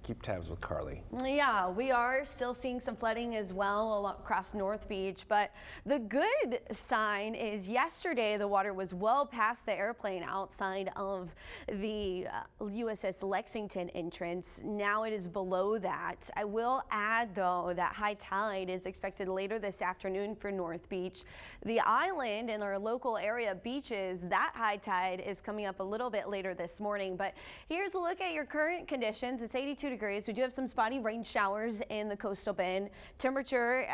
keep tabs with Carly. Yeah, we are still seeing some flooding as well across North Beach, but the good sign is yesterday the water was well past the airplane outside of the USS Lexington entrance. Now it is below that. I will add though that high tide is expected later this afternoon for North Beach. The island and our local area beaches, that high tide is coming up a little bit later this morning. But here's a look at your current conditions. It's 82 degrees. We do have some spotty rain showers in the coastal bend. Temperature,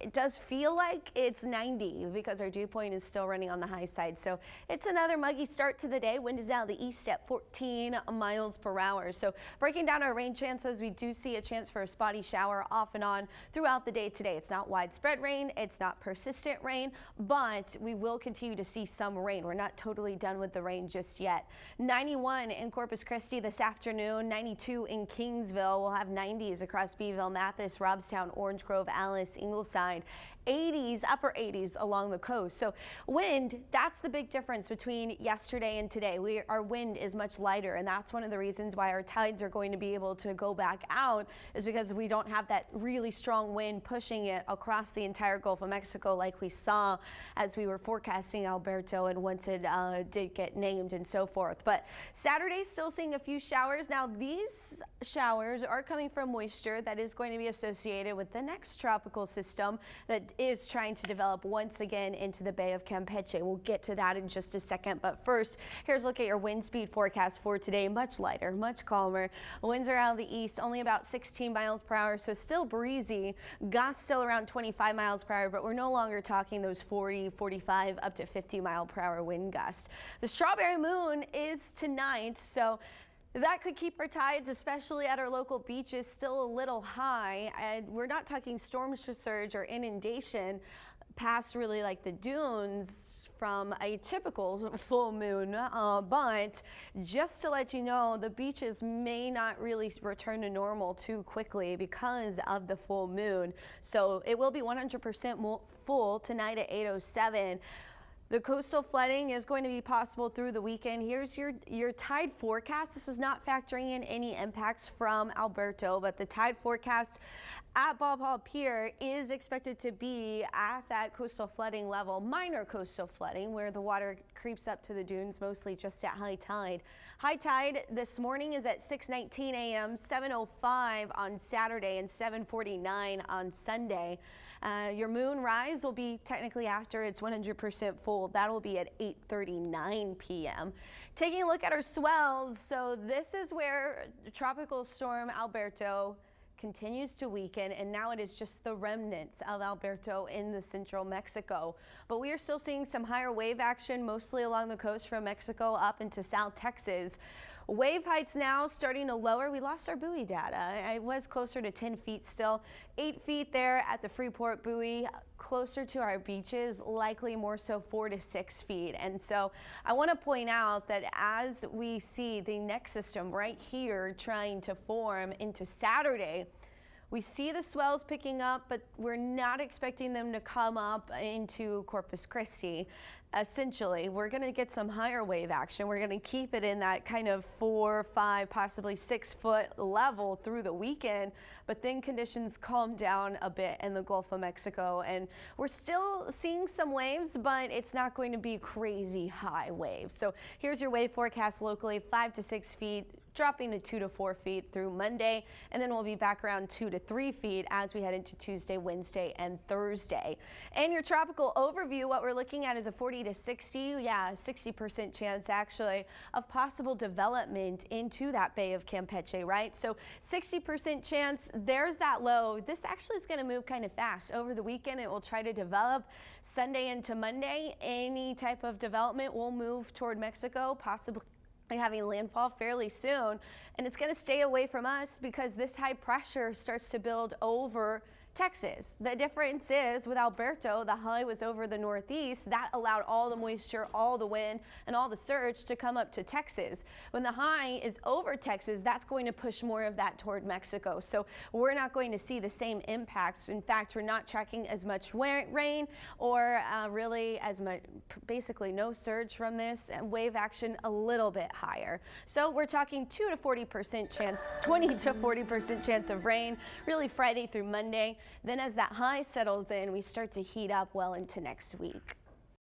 it does feel like it's 90 because our dew point is still running on the high side. So it's another muggy start to the day. Wind is out of the east at 14 miles per hour. So breaking down our rain chances, we do see a chance for a spotty shower off and on throughout the day today. It's not widespread rain. It's not persistent rain, but we will continue to see some rain. We're not totally done with the rain just yet. 91 in Corpus Christi this afternoon, 92 in Kingsville. We'll have 90s across Beeville, Mathis, Robstown, Orange Grove, Alice, Ingleside. 80s, upper 80s along the coast. So wind, that's the big difference between yesterday and today. Our wind is much lighter, and that's one of the reasons why our tides are going to be able to go back out, is because we don't have that really strong wind pushing it across the entire Gulf of Mexico like we saw as we were forecasting Alberto and once it did get named and so forth. But Saturday, still seeing a few showers. Now these showers are coming from moisture that is going to be associated with the next tropical system that is trying to develop once again into the Bay of Campeche. We'll get to that in just a second, but first, here's a look at your wind speed forecast for today. Much lighter, much calmer. Winds are out of the east, only about 16 miles per hour, so still breezy. Gusts still around 25 miles per hour, but we're no longer talking those 40, 45, up to 50 mile per hour wind gusts. The strawberry moon is tonight, so that could keep our tides, especially at our local beaches, still a little high. And we're not talking storm surge or inundation past really like the dunes from a typical full moon, but just to let you know, the beaches may not really return to normal too quickly because of the full moon. So it will be 100% full tonight at 8:07. The coastal flooding is going to be possible through the weekend. Here's your tide forecast. This is not factoring in any impacts from Alberto, but the tide forecast at Bob Hall Pier is expected to be at that coastal flooding level, minor coastal flooding, where the water creeps up to the dunes, mostly just at high tide. High tide this morning is at 6:19 a.m., 7:05 on Saturday, and 7:49 on Sunday. Your moon rise will be technically after it's 100% full. That'll be at 8:39 p.m. Taking a look at our swells, so this is where Tropical Storm Alberto continues to weaken, and now it is just the remnants of Alberto in the central Mexico. But we are still seeing some higher wave action, mostly along the coast from Mexico up into South Texas. Wave heights now starting to lower. We lost our buoy data. It was closer to 10 feet still. 8 feet there at the Freeport buoy, closer to our beaches, likely more so 4 to 6 feet. And so I want to point out that as we see the next system right here trying to form into Saturday, we see the swells picking up, but we're not expecting them to come up into Corpus Christi. Essentially, we're going to get some higher wave action. We're going to keep it in that kind of 4, 5, possibly 6 foot level through the weekend, but then conditions calm down a bit in the Gulf of Mexico, and we're still seeing some waves, but it's not going to be crazy high waves. So here's your wave forecast locally: 5 to 6 feet, dropping to 2 to 4 feet through Monday, and then we'll be back around 2 to 3 feet as we head into Tuesday, Wednesday, and Thursday. And your tropical overview, what we're looking at is a 40 to 60% chance actually of possible development into that Bay of Campeche, right? So 60% chance, there's that low. This actually is going to move kind of fast. Over the weekend, it will try to develop. Sunday into Monday, any type of development will move toward Mexico, possibly having landfall fairly soon, and it's going to stay away from us because this high pressure starts to build over Texas. The difference is with Alberto, the high was over the northeast. That allowed all the moisture, all the wind, and all the surge to come up to Texas. When the high is over Texas, that's going to push more of that toward Mexico. So we're not going to see the same impacts. In fact, we're not tracking as much rain or really as much, basically no surge from this, and wave action a little bit higher. So we're talking 20 to 40% chance of rain, really Friday through Monday. Then as that high settles in, we start to heat up well into next week.